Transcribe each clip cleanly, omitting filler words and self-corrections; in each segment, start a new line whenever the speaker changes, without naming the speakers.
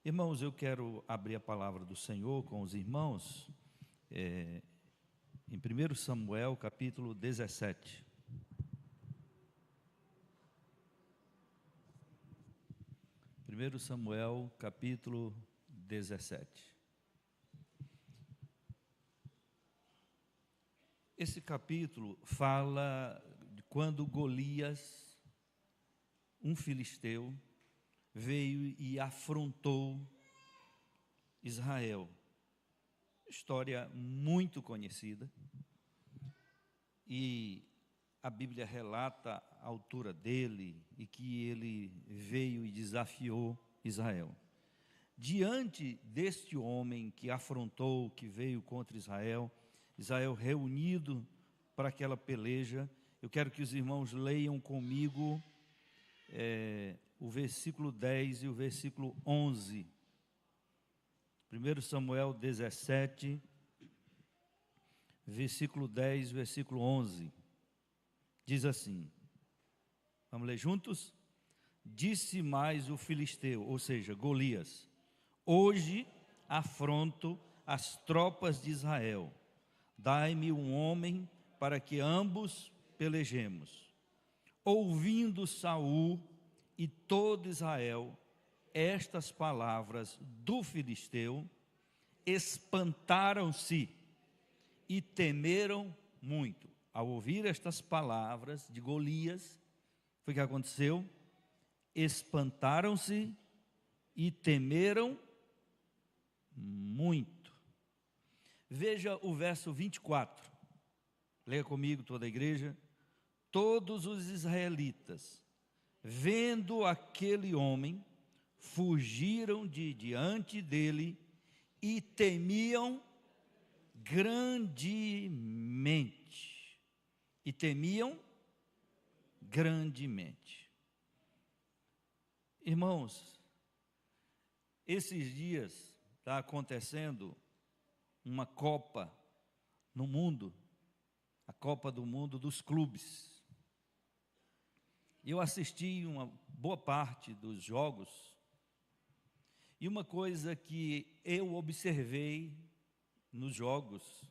Irmãos, eu quero abrir a palavra do Senhor com os irmãos, em 1 Samuel, capítulo 17. Primeiro Samuel, capítulo 17. Esse capítulo fala de quando Golias, um filisteu, veio e afrontou Israel. História muito conhecida. E a Bíblia relata a altura dele e que ele veio e desafiou Israel. Diante deste homem que afrontou, que veio contra Israel, Israel reunido para aquela peleja, eu quero que os irmãos leiam comigo o versículo 10 e o versículo 11. 1 Samuel 17, versículo 10, versículo 11. Diz assim, vamos ler juntos? Disse mais o filisteu, ou seja, Golias: hoje afronto as tropas de Israel. Dai-me um homem para que ambos pelejemos. Ouvindo Saul e todo Israel estas palavras do filisteu, espantaram-se e temeram muito. Ao ouvir estas palavras de Golias, foi o que aconteceu? Espantaram-se e temeram muito. Veja o verso 24. Leia comigo toda a igreja. Todos os israelitas, vendo aquele homem, fugiram de diante dele e temiam grandemente. E temiam grandemente. Irmãos, esses dias está acontecendo uma Copa no mundo, a Copa do Mundo dos clubes. Eu assisti uma boa parte dos jogos, e uma coisa que eu observei nos jogos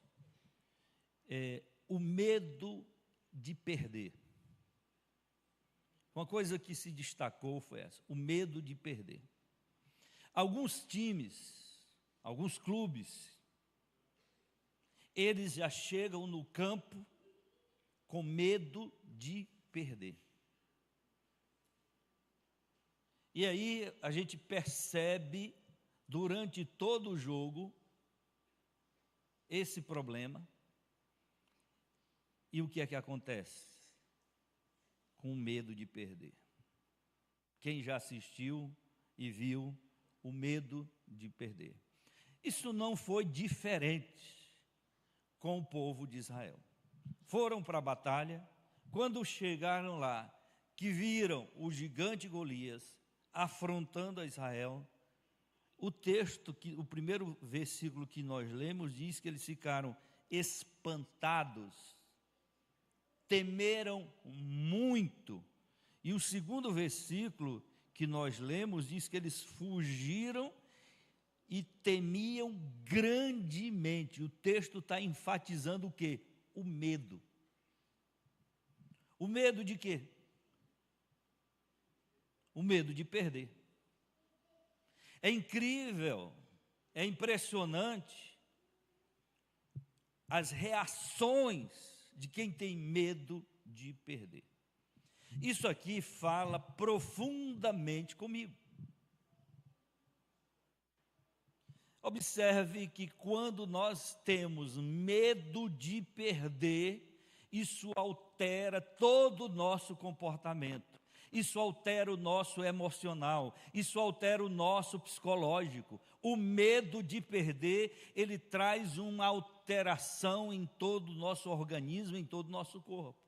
é o medo de perder. Uma coisa que se destacou foi essa, o medo de perder. Alguns times, alguns clubes, eles já chegam no campo com medo de perder. E aí a gente percebe durante todo o jogo esse problema. E o que é que acontece? Com medo de perder. Quem já assistiu e viu o medo de perder. Isso não foi diferente com o povo de Israel. Foram para a batalha, quando chegaram lá, que viram o gigante Golias afrontando a Israel, o primeiro versículo que nós lemos diz que eles ficaram espantados, temeram muito. E o segundo versículo que nós lemos diz que eles fugiram e temiam grandemente. O texto está enfatizando o quê? O medo. O medo de quê? O medo de perder. É incrível, é impressionante as reações de quem tem medo de perder. Isso aqui fala profundamente comigo. Observe que quando nós temos medo de perder, isso altera todo o nosso comportamento. Isso altera o nosso emocional, isso altera o nosso psicológico. O medo de perder, ele traz uma alteração em todo o nosso organismo, em todo o nosso corpo.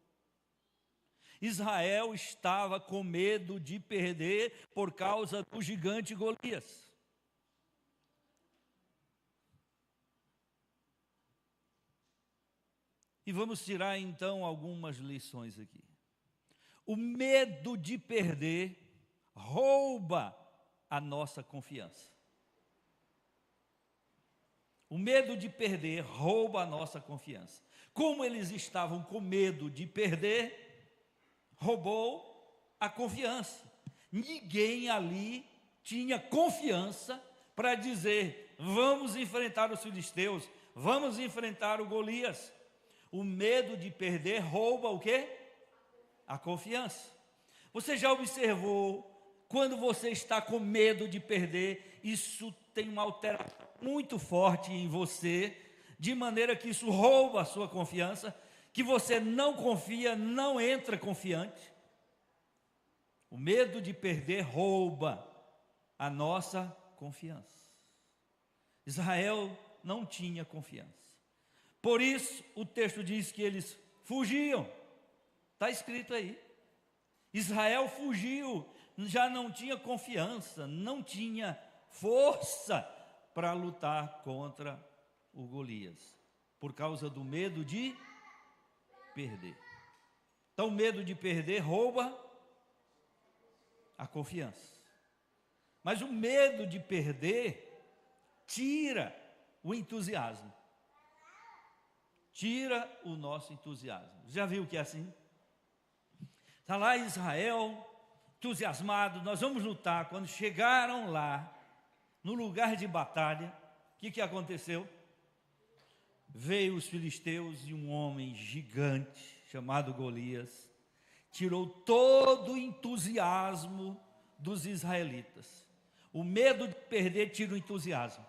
Israel estava com medo de perder por causa do gigante Golias. E vamos tirar então algumas lições aqui. O medo de perder rouba a nossa confiança. O medo de perder rouba a nossa confiança. Como eles estavam com medo de perder, roubou a confiança. Ninguém ali tinha confiança para dizer: vamos enfrentar os filisteus, vamos enfrentar o Golias. O medo de perder rouba o quê? A confiança. Você já observou, quando você está com medo de perder, isso tem uma alteração muito forte em você, de maneira que isso rouba a sua confiança, que você não confia, não entra confiante. O medo de perder rouba a nossa confiança. Israel não tinha confiança. Por isso, o texto diz que eles fugiam. Está escrito aí. Israel fugiu, já não tinha confiança, não tinha força para lutar contra o Golias, por causa do medo de perder. Então, o medo de perder rouba a confiança. Mas o medo de perder tira o entusiasmo. Tira o nosso entusiasmo. Já viu que é assim? Está lá Israel, entusiasmado, nós vamos lutar. Quando chegaram lá, no lugar de batalha, o que aconteceu? Veio os filisteus e um homem gigante, chamado Golias, tirou todo o entusiasmo dos israelitas. O medo de perder tira o entusiasmo.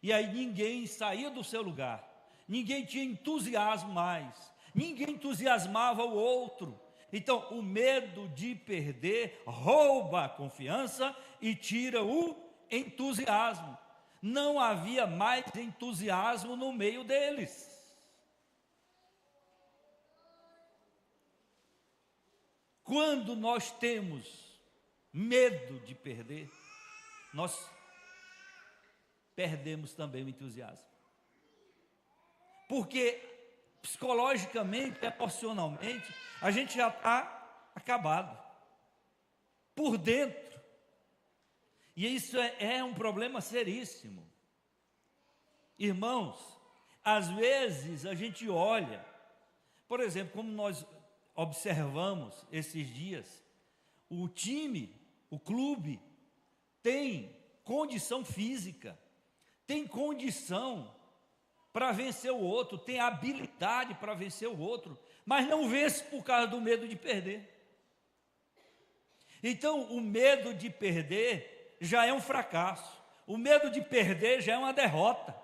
E aí ninguém saía do seu lugar, ninguém tinha entusiasmo mais, ninguém entusiasmava o outro. Então, o medo de perder rouba a confiança e tira o entusiasmo. Não havia mais entusiasmo no meio deles. Quando nós temos medo de perder, nós perdemos também o entusiasmo. Porque psicologicamente, emocionalmente, a gente já está acabado por dentro. E isso é um problema seríssimo. Irmãos, às vezes a gente olha, por exemplo, como nós observamos esses dias, o time, o clube, tem condição física, tem condição para vencer o outro, tem habilidade para vencer o outro, mas não vence por causa do medo de perder. Então, o medo de perder já é um fracasso, o medo de perder já é uma derrota.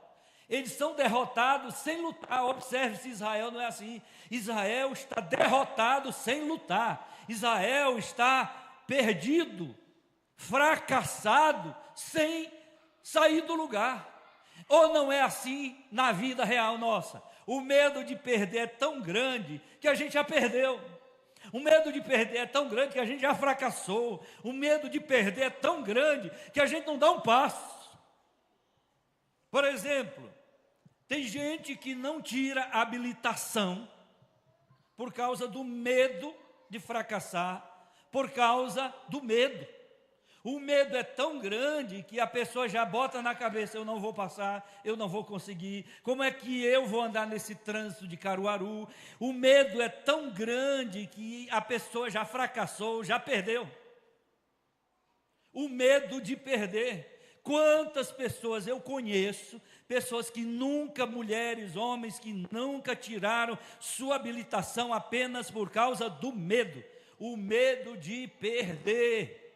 Eles são derrotados sem lutar. Observe-se, Israel não é assim. Israel está derrotado sem lutar. Israel está perdido, fracassado, sem sair do lugar. Ou não é assim na vida real nossa? O medo de perder é tão grande que a gente já perdeu. O medo de perder é tão grande que a gente já fracassou. O medo de perder é tão grande que a gente não dá um passo. Por exemplo, tem gente que não tira a habilitação por causa do medo de fracassar, por causa do medo. O medo é tão grande que a pessoa já bota na cabeça: eu não vou passar, eu não vou conseguir, como é que eu vou andar nesse trânsito de Caruaru? O medo é tão grande que a pessoa já fracassou, já perdeu. O medo de perder. Quantas pessoas eu conheço, pessoas que nunca, mulheres, homens que nunca tiraram sua habilitação apenas por causa do medo. O medo de perder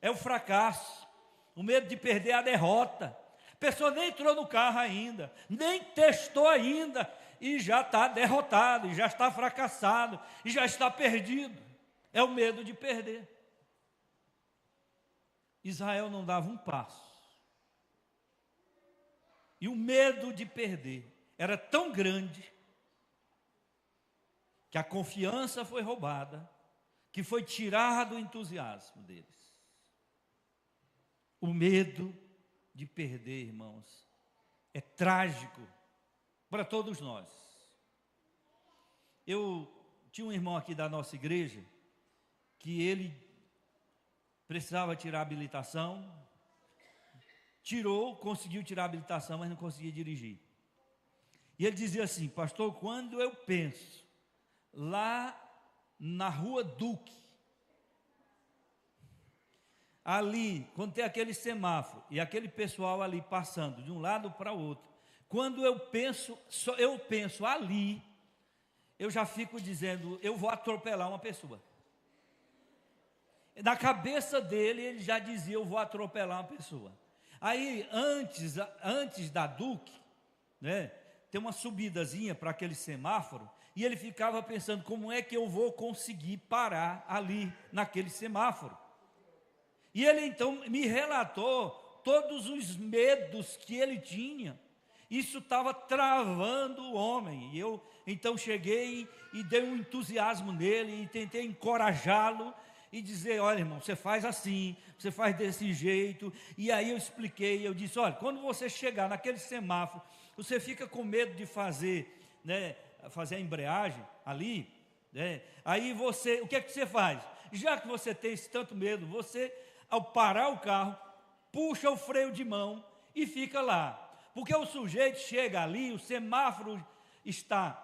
é o fracasso, o medo de perder é a derrota. A pessoa nem entrou no carro ainda, nem testou ainda, e já está derrotado, e já está fracassado, e já está perdido. É o medo de perder. Israel não dava um passo. E o medo de perder era tão grande que a confiança foi roubada, que foi tirado o entusiasmo deles. O medo de perder, irmãos, é trágico para todos nós. Eu tinha um irmão aqui da nossa igreja que ele precisava tirar a habilitação, conseguiu tirar a habilitação, mas não conseguia dirigir. E ele dizia assim: pastor, quando eu penso lá na Rua Duque, ali, quando tem aquele semáforo e aquele pessoal ali passando de um lado para o outro, quando eu penso ali, eu já fico dizendo, eu vou atropelar uma pessoa. Na cabeça dele, ele já dizia, eu vou atropelar uma pessoa. Aí, antes da Duque, né, tem uma subidazinha para aquele semáforo, e ele ficava pensando, como é que eu vou conseguir parar ali, naquele semáforo? E ele então me relatou todos os medos que ele tinha. Isso estava travando o homem. E eu então cheguei e dei um entusiasmo nele e tentei encorajá-lo e dizer: olha, irmão, você faz assim, você faz desse jeito. E aí eu expliquei, eu disse: olha, quando você chegar naquele semáforo, você fica com medo de fazer, né, fazer a embreagem ali, né? Aí você, o que é que você faz? Já que você tem esse tanto medo, você, ao parar o carro, puxa o freio de mão e fica lá. Porque o sujeito chega ali, o semáforo está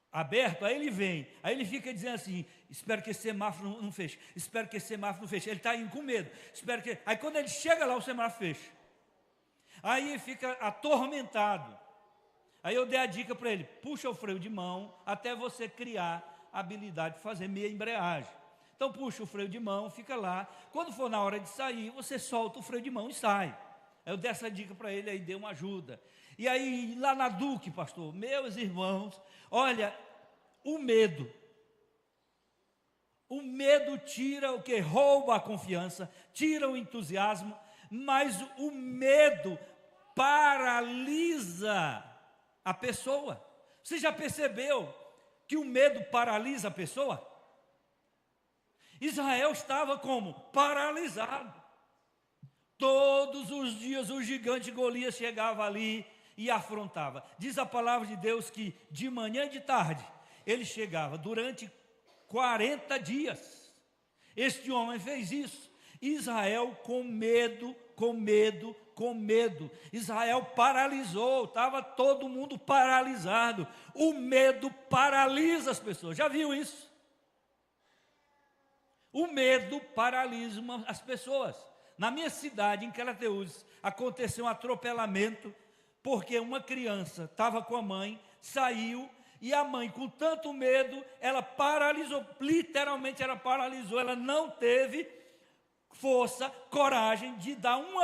aberto, aí ele vem, aí ele fica dizendo assim: espero que esse semáforo não feche, espero que esse semáforo não feche. Ele está indo com medo, espero que... Aí quando ele chega lá, o semáforo fecha. Aí ele fica atormentado. Aí eu dei a dica para ele: puxa o freio de mão até você criar a habilidade de fazer meia embreagem. Então puxa o freio de mão, fica lá. Quando for na hora de sair, você solta o freio de mão e sai. Eu dei essa dica para ele, aí deu uma ajuda. E aí, lá na Duque, pastor, meus irmãos, olha, o medo tira o que? Rouba a confiança, tira o entusiasmo, mas o medo paralisa a pessoa. Você já percebeu que o medo paralisa a pessoa? Israel estava como? Paralisado. Todos os dias o gigante Golias chegava ali e afrontava. Diz a palavra de Deus que de manhã e de tarde ele chegava durante 40 dias. Este homem fez isso. Israel com medo. Israel paralisou, estava todo mundo paralisado. O medo paralisa as pessoas. Já viu isso? O medo paralisa as pessoas. Na minha cidade, em Crateús, aconteceu um atropelamento, porque uma criança estava com a mãe, saiu, e a mãe, com tanto medo, ela paralisou, literalmente ela paralisou, ela não teve força, coragem de dar um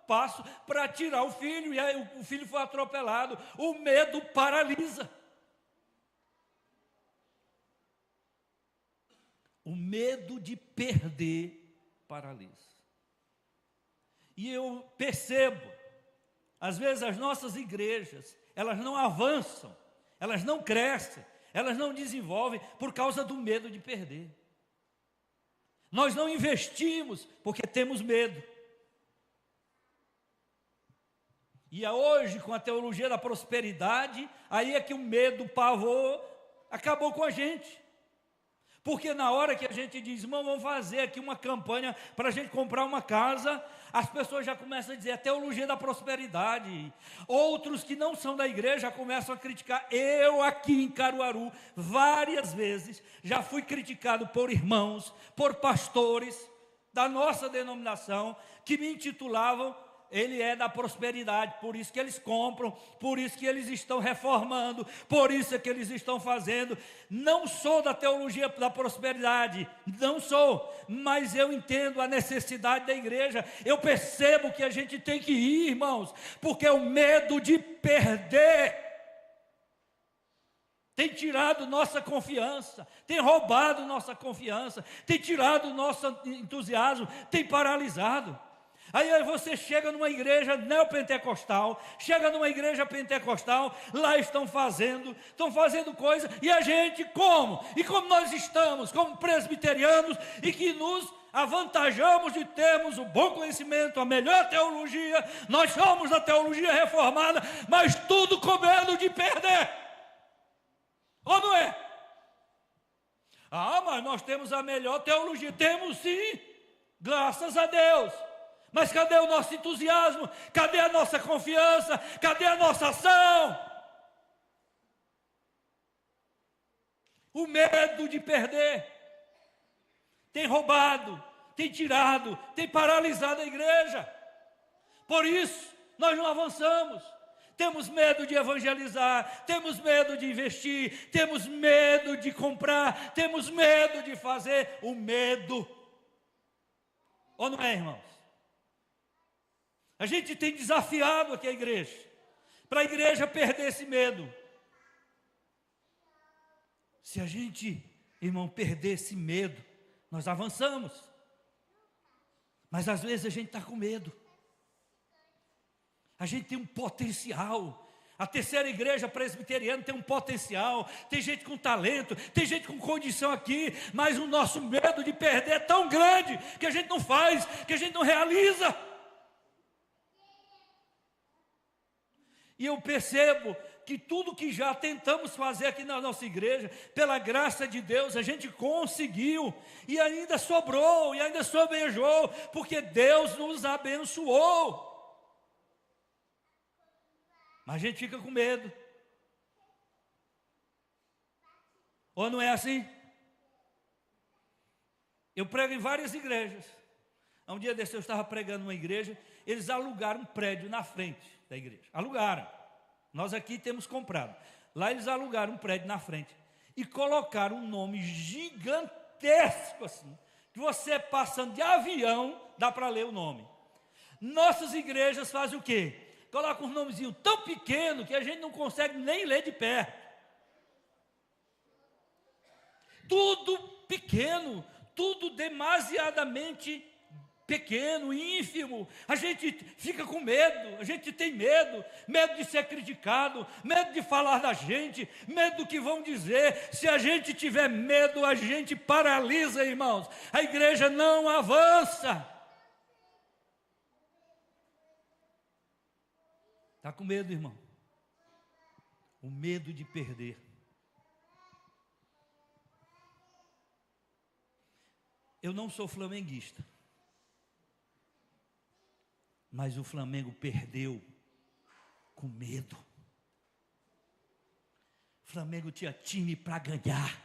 passo para tirar o filho, e aí o filho foi atropelado. O medo paralisa. O medo de perder paralisa. E eu percebo, às vezes as nossas igrejas, elas não avançam, elas não crescem, elas não desenvolvem por causa do medo de perder. Nós não investimos porque temos medo. E hoje, com a teologia da prosperidade, aí é que o medo, o pavor, acabou com a gente. Porque na hora que a gente diz: irmão, vamos fazer aqui uma campanha para a gente comprar uma casa, as pessoas já começam a dizer a teologia da prosperidade. Outros que não são da igreja começam a criticar. Eu aqui em Caruaru, várias vezes, já fui criticado por irmãos, por pastores da nossa denominação, que me intitulavam: ele é da prosperidade, por isso que eles compram, por isso que eles estão reformando, por isso é que eles estão fazendo. Não sou da teologia da prosperidade, não sou, mas eu entendo a necessidade da igreja. Eu percebo que a gente tem que ir, irmãos, porque o medo de perder tem tirado nossa confiança, tem roubado nossa confiança, tem tirado nosso entusiasmo, tem paralisado. Aí você chega numa igreja neopentecostal, chega numa igreja pentecostal, lá estão fazendo coisa, e a gente como? E como nós estamos, como presbiterianos, e que nos avantajamos de termos o bom conhecimento, a melhor teologia, nós somos da teologia reformada, mas tudo com medo de perder. Ou não é? Ah, mas nós temos a melhor teologia. Temos sim, graças a Deus. Mas cadê o nosso entusiasmo? Cadê a nossa confiança? Cadê a nossa ação? O medo de perder tem roubado, tem tirado, tem paralisado a igreja. Por isso, nós não avançamos. Temos medo de evangelizar, temos medo de investir, temos medo de comprar, temos medo de fazer. O medo. Ou não é, irmãos? A gente tem desafiado aqui a igreja, para a igreja perder esse medo. Se a gente, irmão, perder esse medo, nós avançamos. Mas às vezes a gente está com medo. A gente tem um potencial. A terceira igreja presbiteriana tem um potencial. Tem gente com talento, tem gente com condição aqui. Mas o nosso medo de perder é tão grande que a gente não faz, que a gente não realiza. E eu percebo que tudo que já tentamos fazer aqui na nossa igreja, pela graça de Deus, a gente conseguiu, e ainda sobrou, e ainda sobejou, porque Deus nos abençoou. Mas a gente fica com medo. Ou não é assim? Eu prego em várias igrejas. Um dia desse eu estava pregando numa igreja, eles alugaram um prédio na frente da igreja. Alugaram. Nós aqui temos comprado. Lá eles alugaram um prédio na frente e colocaram um nome gigantesco assim, que você passando de avião, dá para ler o nome. Nossas igrejas fazem o quê? Colocam um nomezinho tão pequeno que a gente não consegue nem ler de pé. Tudo pequeno, tudo demasiadamente pequeno, ínfimo. A gente fica com medo, a gente tem medo, medo de ser criticado, medo de falar da gente, medo do que vão dizer. Se a gente tiver medo, a gente paralisa, irmãos. A igreja não avança. Está com medo, irmão? O medo de perder. Eu não sou flamenguista, mas o Flamengo perdeu com medo. O Flamengo tinha time para ganhar,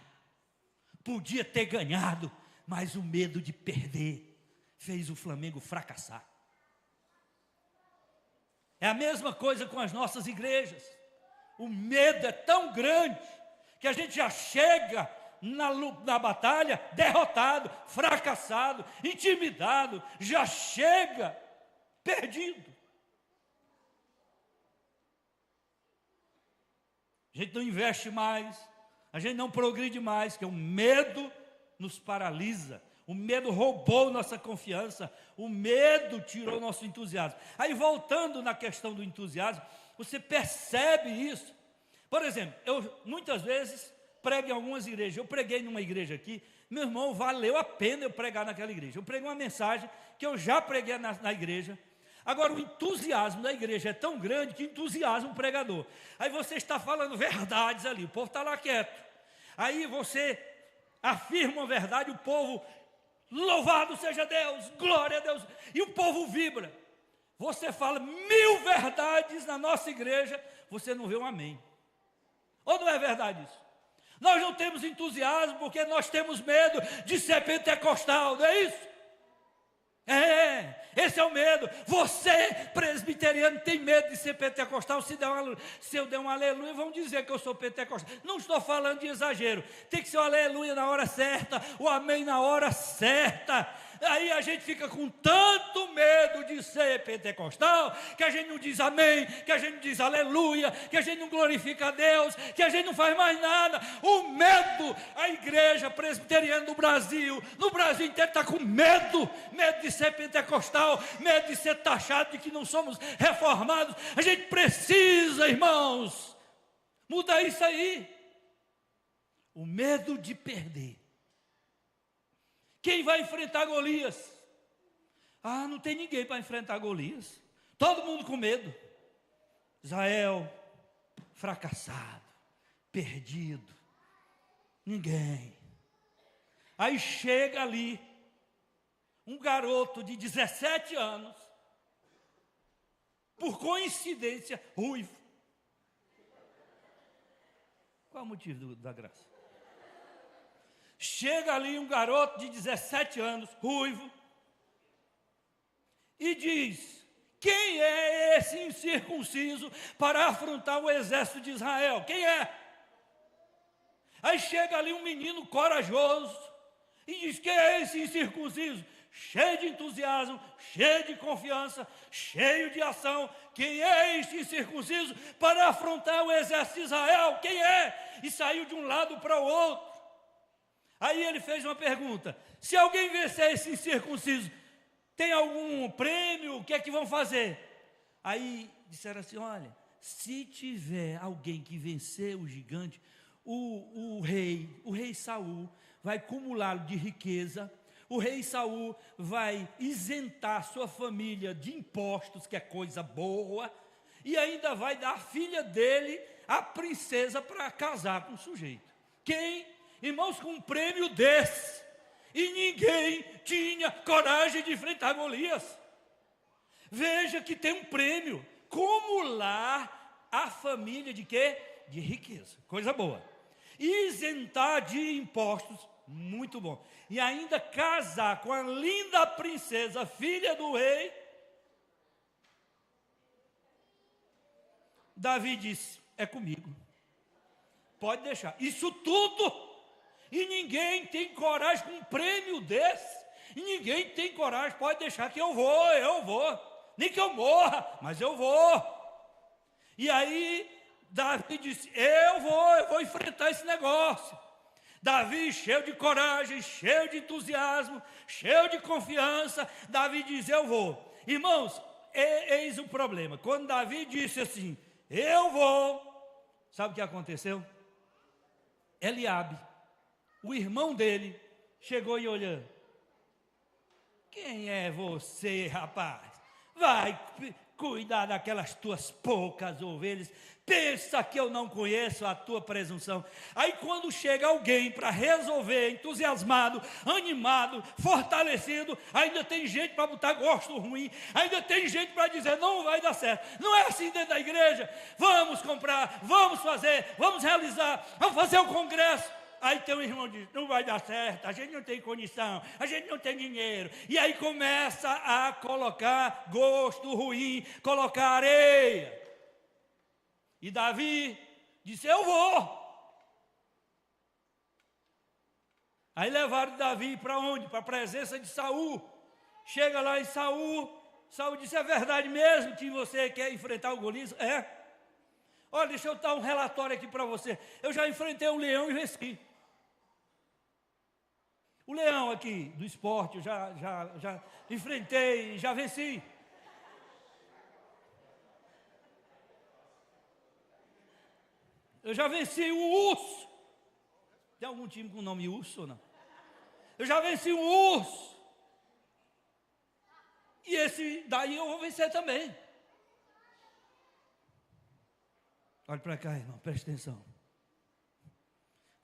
podia ter ganhado, mas o medo de perder fez o Flamengo fracassar. É a mesma coisa com as nossas igrejas. O medo é tão grande que a gente já chega na batalha derrotado, fracassado, intimidado, já chega perdido. A gente não investe mais, a gente não progride mais, porque o medo nos paralisa. O medo roubou nossa confiança, o medo tirou nosso entusiasmo. Aí voltando na questão do entusiasmo, você percebe isso. Por exemplo, eu muitas vezes prego em algumas igrejas. Eu preguei numa igreja aqui, meu irmão, valeu a pena eu pregar naquela igreja. Eu preguei uma mensagem que eu já preguei na igreja. Agora o entusiasmo da igreja é tão grande que entusiasma o pregador. Aí você está falando verdades ali, o povo está lá quieto. Aí você afirma uma verdade, o povo... Louvado seja Deus, glória a Deus. E o povo vibra. Você fala 1000 verdades na nossa igreja, você não vê um amém. Ou não é verdade isso? Nós não temos entusiasmo porque nós temos medo de ser pentecostal, não é isso? Esse é o medo. Você, presbiteriano, tem medo de ser pentecostal. Se eu der um aleluia, vão dizer que eu sou pentecostal. Não estou falando de exagero. Tem que ser o aleluia na hora certa, o amém na hora certa. Aí a gente fica com tanto medo de ser pentecostal, que a gente não diz amém, que a gente não diz aleluia, que a gente não glorifica a Deus, que a gente não faz mais nada. O medo, a igreja presbiteriana do Brasil, no Brasil inteiro está com medo de ser pentecostal, medo de ser taxado de que não somos reformados. A gente precisa, irmãos, mudar isso aí. O medo de perder. Quem vai enfrentar Golias? Não tem ninguém para enfrentar Golias. Todo mundo com medo. Israel, fracassado, perdido. Ninguém. Aí chega ali um garoto de 17 anos, por coincidência, ruivo. Qual é o motivo da graça? Chega ali um garoto de 17 anos, ruivo, e diz: quem é esse incircunciso para afrontar o exército de Israel? Quem é? Aí chega ali um menino corajoso e diz: quem é esse incircunciso? Cheio de entusiasmo, cheio de confiança, cheio de ação. Quem é este incircunciso para afrontar o exército de Israel? Quem é? E saiu de um lado para o outro. Aí ele fez uma pergunta: se alguém vencer esse incircunciso, tem algum prêmio? O que é que vão fazer? Aí disseram assim: olha, se tiver alguém que vencer o gigante, o rei Saul vai acumulá-lo de riqueza. O rei Saul vai isentar sua família de impostos, que é coisa boa, e ainda vai dar a filha dele, a princesa, para casar com o sujeito. Quem? Irmãos, com um prêmio desse, e ninguém tinha coragem de enfrentar Golias. Veja que tem um prêmio: acumular a família de quê? De riqueza, coisa boa. Isentar de impostos, muito bom. E ainda casar com a linda princesa, filha do rei. Davi disse: é comigo, pode deixar. Isso tudo, e ninguém tem coragem com um prêmio desse, e ninguém tem coragem. Pode deixar que eu vou, nem que eu morra, mas eu vou. E aí Davi disse: eu vou enfrentar esse negócio. Davi, cheio de coragem, cheio de entusiasmo, cheio de confiança, Davi diz: eu vou. Irmãos, eis o problema. Quando Davi disse assim: eu vou, sabe o que aconteceu? Eliabe, o irmão dele, chegou e olhou: quem é você, rapaz? Vai cuidar daquelas tuas poucas ovelhas. Pensa que eu não conheço a tua presunção. Aí quando chega alguém para resolver, entusiasmado, animado, fortalecido, ainda tem gente para botar gosto ruim, ainda tem gente para dizer: não vai dar certo. Não é assim dentro da igreja. Vamos comprar, vamos fazer, vamos realizar, vamos fazer o congresso. Aí tem um irmão que diz: não vai dar certo, a gente não tem condição, a gente não tem dinheiro. E aí começa a colocar gosto ruim, colocar areia. E Davi disse: eu vou. Aí levaram Davi para onde? Para a presença de Saul. Chega lá em Saul disse: é verdade mesmo que você quer enfrentar o Golias? É. Olha, deixa eu dar um relatório aqui para você. Eu já enfrentei um leão e venci. O leão aqui do esporte, eu já enfrentei, já venci. Eu já venci o urso. Tem algum time com o nome urso ou não? Eu já venci o urso. E esse daí eu vou vencer também. Olha para cá, irmão, preste atenção.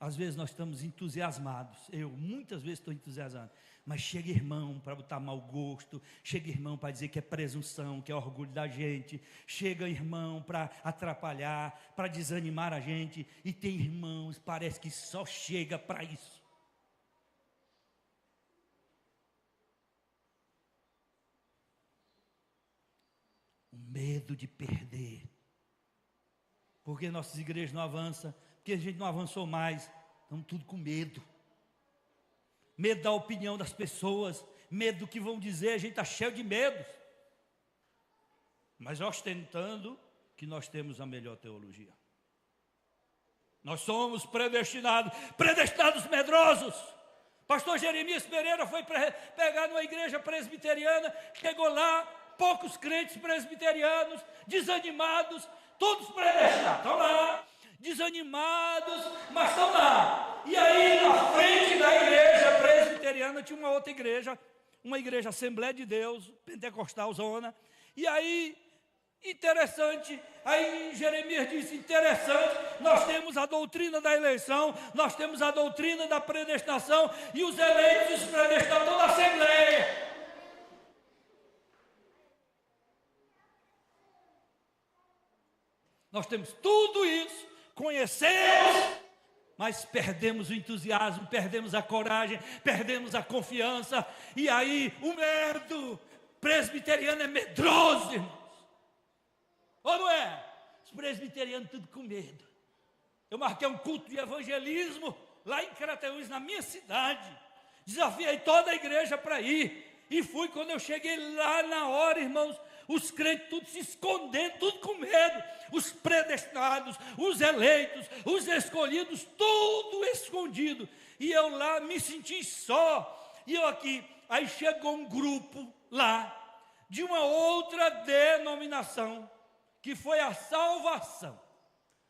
Às vezes nós estamos entusiasmados, eu muitas vezes estou entusiasmado, mas chega irmão para botar mau gosto, chega irmão para dizer que é presunção, que é orgulho da gente, chega irmão para atrapalhar, para desanimar a gente, e tem irmãos, parece que só chega para isso. O medo de perder. Porque nossas igrejas não avançam, porque a gente não avançou mais, estamos tudo com medo. Medo da opinião das pessoas, medo do que vão dizer, a gente está cheio de medos. Mas ostentando que nós temos a melhor teologia. Nós somos predestinados medrosos. Pastor Jeremias Pereira foi pegar numa igreja presbiteriana, chegou lá, poucos crentes presbiterianos, desanimados, todos predestinados, estão lá, desanimados, mas estão lá. E aí na frente da igreja presbiteriana tinha uma outra igreja, uma igreja Assembleia de Deus, pentecostal zona. E aí, interessante, aí Jeremias disse: interessante, nós temos a doutrina da eleição, nós temos a doutrina da predestinação, e os eleitos e os predestinados toda a Assembleia. Nós temos tudo isso, conhecemos, mas perdemos o entusiasmo, perdemos a coragem, perdemos a confiança, e aí o medo. Presbiteriano é medroso, irmãos. Ou não é? Os presbiterianos tudo com medo. Eu marquei um culto de evangelismo lá em Crateús, na minha cidade. Desafiei toda a igreja para ir. E fui. Quando eu cheguei lá na hora, irmãos, os crentes tudo se escondendo, tudo com medo. Os predestinados, os eleitos, os escolhidos, tudo escondido. E eu lá me senti só. E eu aqui. Aí chegou um grupo lá, de uma outra denominação, que foi a salvação.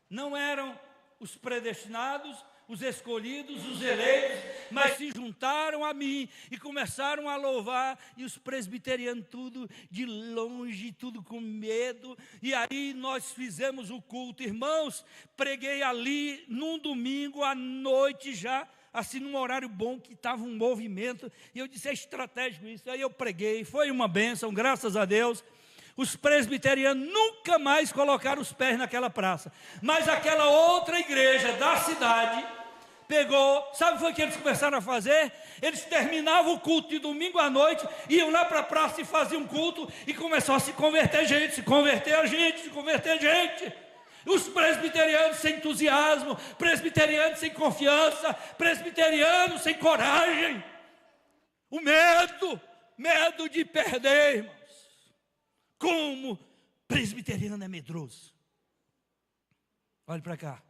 Não eram os predestinados, os escolhidos, os eleitos, mas se juntaram a mim e começaram a louvar, e os presbiterianos tudo de longe, tudo com medo. E aí nós fizemos o culto, irmãos. Preguei ali num domingo à noite já, assim num horário bom, que estava um movimento, e eu disse, é estratégico isso. Aí eu preguei, foi uma bênção, graças a Deus. Os presbiterianos nunca mais colocaram os pés naquela praça. Mas aquela outra igreja da cidade pegou, sabe o que eles começaram a fazer? Eles terminavam o culto de domingo à noite, iam lá para a praça e faziam um culto, e começou a se converter gente, se converter gente. Os presbiterianos sem entusiasmo, presbiterianos sem confiança, presbiterianos sem coragem. O medo de perder, irmãos. Como presbiteriano é medroso. Olhe para cá.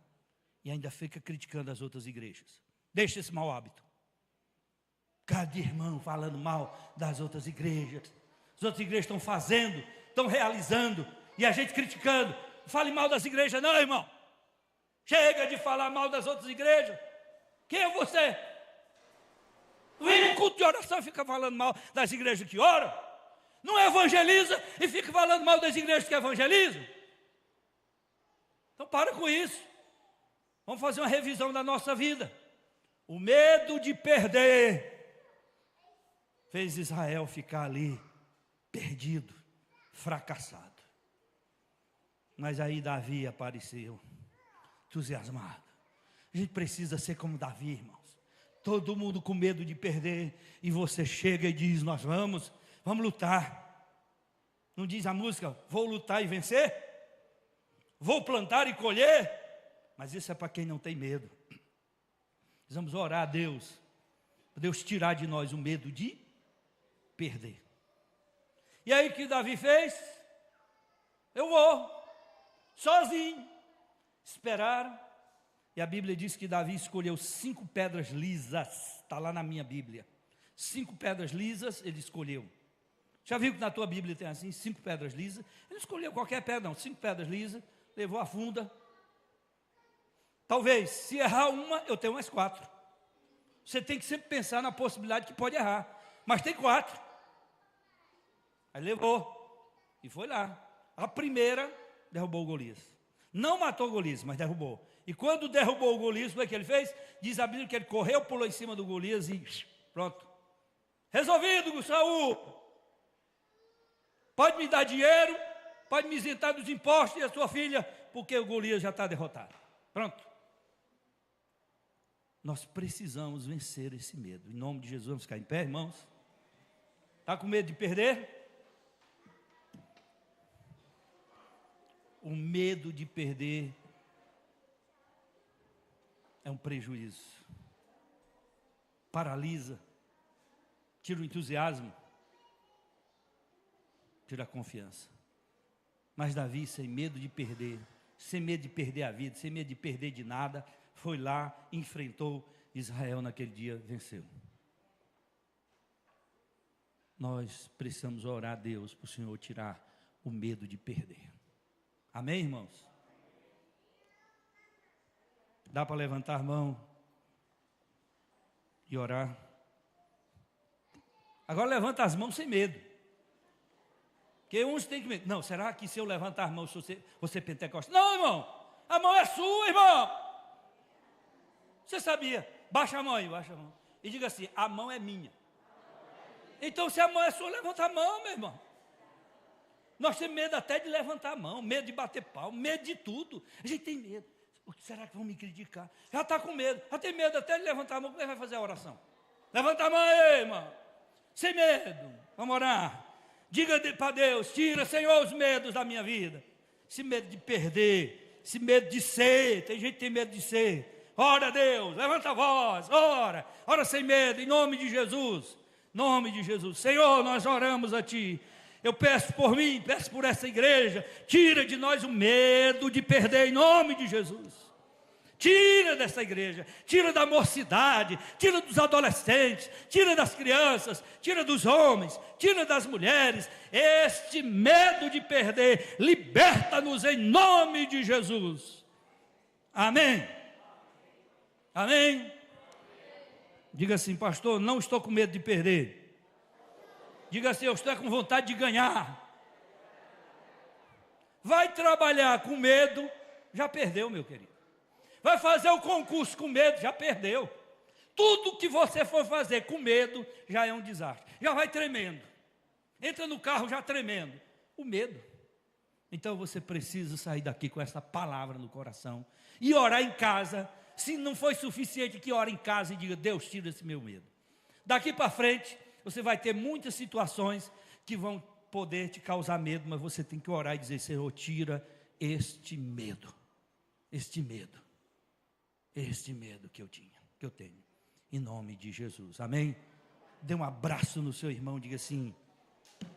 E ainda fica criticando as outras igrejas. Deixa esse mau hábito. Cada irmão falando mal das outras igrejas. As outras igrejas estão fazendo, estão realizando, e a gente criticando. Não fale mal das igrejas não, irmão. Chega de falar mal das outras igrejas. Quem é você? Vem no culto de oração e fica falando mal das igrejas que oram. Não evangeliza e fica falando mal das igrejas que evangelizam. Então para com isso. Vamos fazer uma revisão da nossa vida. O medo de perder fez Israel ficar ali, perdido, fracassado. Mas aí Davi apareceu, entusiasmado. A gente precisa ser como Davi, irmãos. Todo mundo com medo de perder, e você chega e diz, nós vamos lutar. Não diz a música, vou lutar e vencer? Vou plantar e colher? Mas isso é para quem não tem medo. Nós vamos orar a Deus, para Deus tirar de nós o medo de perder. E aí o que Davi fez? Eu vou, sozinho. Esperaram. E a Bíblia diz que Davi escolheu 5 pedras lisas. Está lá na minha Bíblia. 5 pedras lisas ele escolheu. Já viu que na tua Bíblia tem assim, 5 pedras lisas? Ele escolheu qualquer pedra, não, 5 pedras lisas, levou a funda. Talvez, se errar uma, eu tenho mais 4. Você tem que sempre pensar na possibilidade que pode errar. Mas tem 4. Aí levou, e foi lá. A primeira, derrubou o Golias. Não matou o Golias, mas derrubou. E quando derrubou o Golias, o que ele fez? Diz a Bíblia que ele correu, pulou em cima do Golias e pronto. Resolvido, Saul. Pode me dar dinheiro, pode me isentar dos impostos e a sua filha, porque o Golias já está derrotado. Pronto. Nós precisamos vencer esse medo. Em nome de Jesus, vamos ficar em pé, irmãos? Está com medo de perder? O medo de perder é um prejuízo. Paralisa, tira o entusiasmo, tira a confiança. Mas Davi, sem medo de perder, sem medo de perder a vida, sem medo de perder de nada, foi lá, enfrentou Israel naquele dia, venceu. Nós precisamos orar a Deus para o Senhor tirar o medo de perder. Amém, irmãos? Dá para levantar a mão e orar? Agora levanta as mãos sem medo. Porque uns têm que medo. Não, será que se eu levantar a mão, você pentecostal? Não, irmão. A mão é sua, irmão. Você sabia? Baixa a mão aí, baixa a mão. E diga assim, a mão é minha. Então se a mão é sua, levanta a mão, meu irmão. Nós temos medo até de levantar a mão, medo de bater palma, medo de tudo. A gente tem medo. O que será que vão me criticar? Já está com medo, já tem medo até de levantar a mão. Como é que vai fazer a oração? Levanta a mão aí, irmão. Sem medo. Vamos orar. Diga para Deus, tira, Senhor, os medos da minha vida. Esse medo de perder, esse medo de ser. Tem gente que tem medo de ser. Ora, Deus, levanta a voz, ora. Ora sem medo, em nome de Jesus. Em nome de Jesus. Senhor, nós oramos a Ti. Eu peço por mim, peço por essa igreja. Tira de nós o medo de perder, em nome de Jesus. Tira dessa igreja, tira da mocidade, tira dos adolescentes, tira das crianças, tira dos homens, tira das mulheres, este medo de perder, liberta-nos em nome de Jesus. Amém? Amém? Diga assim, pastor, não estou com medo de perder. Diga assim, eu estou com vontade de ganhar. Vai trabalhar com medo, já perdeu, meu querido. Vai fazer o concurso com medo, já perdeu. Tudo que você for fazer com medo, já é um desastre. Já vai tremendo. Entra no carro já tremendo. O medo. Então você precisa sair daqui com essa palavra no coração. E orar em casa. Se não foi suficiente, que ore em casa e diga, Deus, tira esse meu medo. Daqui para frente, você vai ter muitas situações que vão poder te causar medo, mas você tem que orar e dizer, Senhor, tira este medo. Este medo. Este medo que eu tenho, em nome de Jesus, amém? Dê um abraço no seu irmão, diga assim,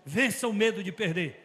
vença o medo de perder.